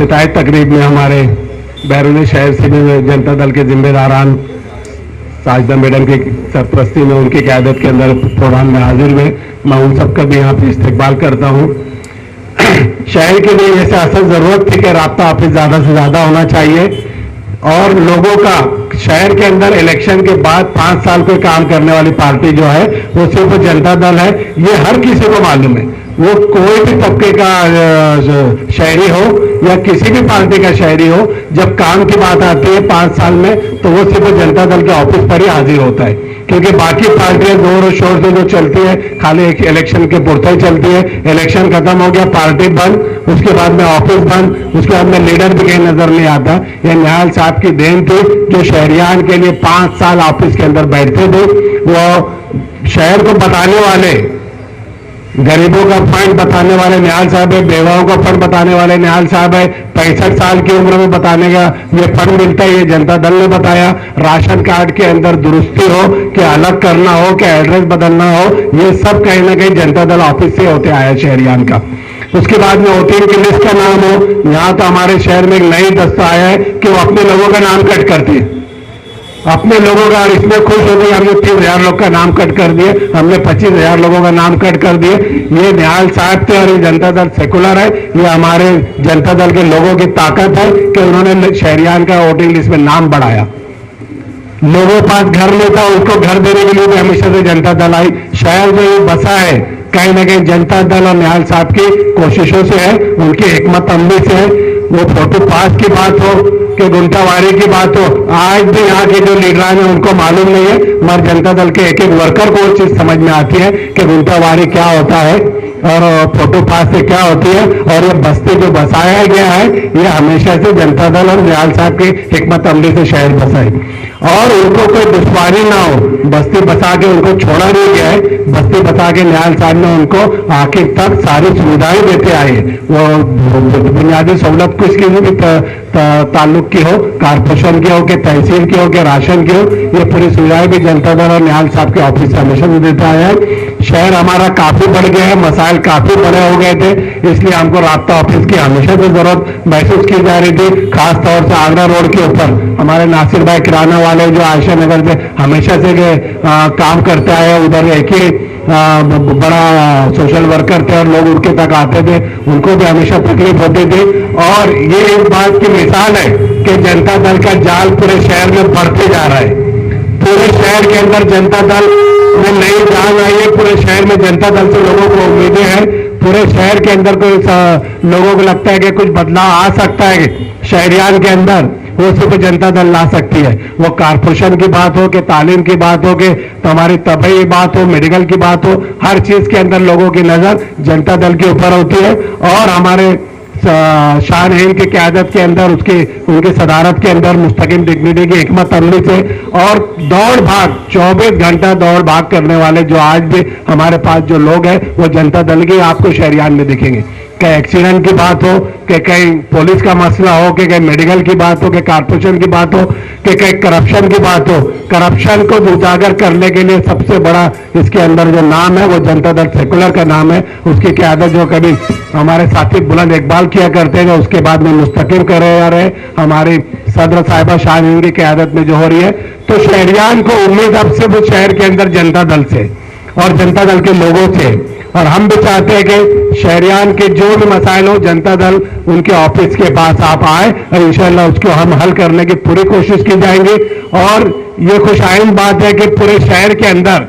इफ्तिताई तकरीब में हमारे बैरून शहर से भी जनता दल के जिम्मेदारान साजिदा मैडम की सरपरस्ती में उनकी क़यादत के अंदर प्रोग्राम में हाजिर हुए। मैं उन सबका भी यहाँ पे इस्तकबाल करता हूँ। शहर के लिए ऐसे असल ज़रूरत थी कि राब्ता ऑफिस ज़्यादा से ज़्यादा होना चाहिए और लोगों का शहर के अंदर इलेक्शन के बाद 5 साल कोई काम करने वाली पार्टी जो है वो सिर्फ जनता दल है। ये हर किसी को मालूम है, वो कोई भी तबके का शहरी हो या किसी भी पार्टी का शहरी हो, जब काम की बात आती है 5 साल में तो वो सिर्फ जनता दल के ऑफिस पर ही हाजिर होता है। क्योंकि बाकी पार्टियां जोर और शोर से जो चलती है खाली एक इलेक्शन के पुरता ही चलती है। इलेक्शन खत्म हो गया, पार्टी बंद, उसके बाद में ऑफिस बंद, उसके बाद में लीडर भी कहीं नजर नहीं आता। ये निहाल साहब की देन थी जो शहरियान के लिए 5 साल ऑफिस के अंदर बैठते थे। वो शहर को बताने वाले, गरीबों का फंड बताने वाले निहाल साहब है, बेवाओं का फंड बताने वाले निहाल साहब है। 65 साल की उम्र में बताने का ये फंड मिलता है, ये जनता दल ने बताया। राशन कार्ड के अंदर दुरुस्ती हो कि अलग करना हो कि एड्रेस बदलना हो, ये सब कहीं ना कहीं जनता दल ऑफिस से होते आया शहरियान का। उसके बाद में वोटिंग की लिस्ट का नाम हो, यहाँ तो हमारे शहर में एक नई दस्ता आया है कि वो अपने लोगों का नाम कट करती है, अपने लोगों का। और इसमें खुश हो गए, हमने 30,000 लोग का नाम कट कर दिए, हमने 25,000 लोगों का नाम कट कर दिए। ये निहाल साहब थे और ये जनता दल सेकुलर है। ये हमारे जनता दल के लोगों की ताकत है कि उन्होंने शहरियान का वोटिंग लिस्ट में नाम बढ़ाया। लोगों के पास घर नहीं था, उसको घर देने के लिए भी हमेशा से जनता दल आई। शहर जो ये बसा है कहीं ना कहीं जनता दल और निहाल साहब की कोशिशों से है, उनकी हिकमत अमली से है। वो फोटो पास की बात हो कि गुंटावारी की बात हो, आज भी यहाँ के जो लीडरान है उनको मालूम नहीं है, मगर जनता दल के एक एक वर्कर को वो चीज समझ में आती है कि गुंटावारी क्या होता है और फोटो पास से क्या होती है। और ये बस्ती जो बसाया गया है ये हमेशा से जनता दल और निहाल साहब की हिकमत अमली से शहर बसा है और उनको कोई दुश्वारी ना हो। बस्ती बसा के उनको छोड़ा नहीं गया है, बस्ती बसा के निहाल साहब ने उनको आखिर तक सारी सुविधाएं देते आए। वो बुनियादी सहूलत किसकी भी ताल्लुक की हो, कारपोरेशन की हो कि तहसील की हो कि राशन की हो, ये पूरी सुविधाएं भी जनता दल और निहाल साहब के ऑफिस से हमेशा से देता है। शहर हमारा काफी बढ़ गया है, मसाइल काफी बड़े हो गए थे, इसलिए हमको राब्ता ऑफिस की हमेशा से जरूरत महसूस की जा रही थी। खास तौर से आगरा रोड के ऊपर हमारे नासिर भाई किराना वाले जो आयशा नगर से हमेशा से काम करता है, उधर एक ही बड़ा सोशल वर्कर थे और लोग उनके तक आते थे, उनको भी हमेशा तकलीफ होती थी। और ये एक बात की मिसाल है कि जनता दल का जाल पूरे शहर में बढ़ते जा रहा है। पूरे शहर के अंदर जनता दल में नई जान आई है, पूरे शहर में जनता दल से लोगों को उम्मीदें हैं। पूरे शहर के अंदर कोई लोगों को लगता है कि कुछ बदलाव आ सकता है शहरियान के अंदर, वो सिर्फ जनता दल ला सकती है। वो कारपोरेशन की बात हो कि तालीम की बात हो कि हमारी तबई बात हो, मेडिकल की बात हो, हर चीज के अंदर लोगों की नजर जनता दल के ऊपर होती है। और हमारे शान-ए-हिंद की क़यादत के अंदर उनकी सदारत के अंदर मुस्तकिम डिग्निटी की हिकमत अमली से और दौड़ भाग 24 घंटा दौड़ भाग करने वाले जो आज भी हमारे पास जो लोग हैं वो जनता दल के आपको शहरियान में दिखेंगे। कहीं एक्सीडेंट की बात हो कि कहीं पुलिस का मसला हो कि कहीं मेडिकल की बात हो कि कारपोरेशन की बात हो कि कहीं करप्शन की बात हो, करप्शन को उजागर करने के लिए सबसे बड़ा इसके अंदर जो नाम है वो जनता दल सेकुलर का नाम है। उसकी क़यादत जो कभी हमारे साथी बुलंद इकबाल किया करते हैं, उसके बाद में मुस्तकिम कर रहे हमारी सदर साहिबा शान-ए-हिंद की क़यादत में जो हो रही है। तो शहरियान को उम्मीद अब से वो शहर के अंदर जनता दल से और जनता दल के लोगों से, और हम भी चाहते हैं कि शहरियान के जो भी मसाइल हो जनता दल उनके ऑफिस के पास आप आए और इंशाल्लाह उसको हम हल करने की पूरी कोशिश की जाएंगी। और ये खुशाइन बात है कि पूरे शहर के अंदर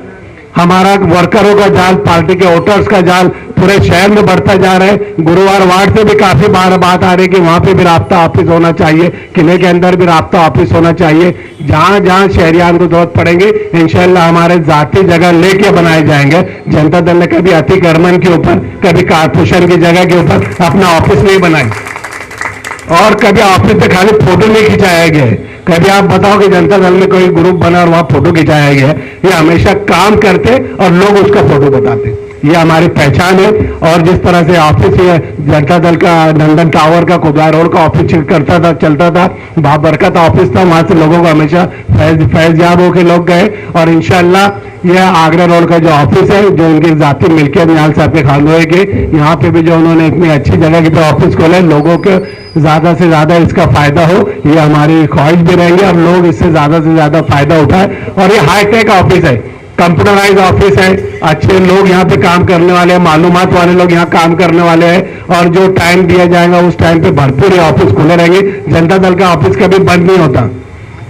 हमारा वर्करों का जाल, पार्टी के वोटर्स का जाल पूरे शहर में बढ़ता जा रहा है। गुरुवार वार्ड से भी काफी बार बात आ रही है कि वहां पे भी राब्ता ऑफिस होना चाहिए, किले के अंदर भी राब्ता ऑफिस होना चाहिए। जहां जहां शहरियान को जरूरत पड़ेंगे इंशाल्लाह हमारे जाती जगह लेके बनाए जाएंगे। जनता दल ने कभी अतिक्रमण के ऊपर, कभी कारपोरेशन की जगह के ऊपर अपना ऑफिस नहीं बनाई और कभी ऑफिस से खाली फोटो नहीं खिंचाया गया है। कभी आप बताओ कि जनता दल में कोई ग्रुप बना और वहां फोटो खिंचाया गया है? ये हमेशा काम करते और लोग उसका फोटो बताते। ये हमारी पहचान है। और जिस तरह से ऑफिस ये जनता दल का नंदन टावर का कुबरा रोड का ऑफिस करता था, चलता था, बाबरकत ऑफिस था, वहां से लोगों को हमेशा फैज़याब होकर लोग गए। और इंशाल्लाह यह आगरा रोड का जो ऑफिस है, जो उनकी जाती मिल्कियत निहाल साहब के खानदों के, यहाँ पे भी जो उन्होंने इतनी अच्छी जगह के पे ऑफिस खोले, लोगों के ज्यादा से ज्यादा इसका फायदा हो, ये हमारी ख्वाहिश भी रहेंगे और लोग इससे ज्यादा से ज्यादा फायदा उठाए। और ये हाईटेक ऑफिस है, कंप्यूटराइज ऑफिस है, अच्छे लोग यहाँ पे काम करने वाले हैं, मालूमात वाले लोग यहाँ काम करने वाले हैं। और जो टाइम दिया जाएगा उस टाइम पे भरपूर ये ऑफिस खुले रहेंगे। जनता दल का ऑफिस कभी बंद नहीं होता,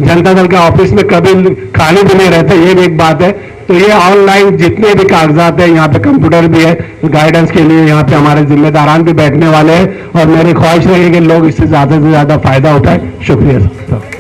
जनता दल का ऑफिस में कभी खाली भी नहीं रहता, ये भी एक बात है। तो ये ऑनलाइन जितने भी कागजात है, यहाँ पे कंप्यूटर भी है, गाइडेंस के लिए यहाँ पे हमारे जिम्मेदारान भी बैठने वाले हैं। और मेरी ख्वाहिश रहेगी कि लोग इससे ज्यादा से ज्यादा फायदा उठाए। शुक्रिया सर।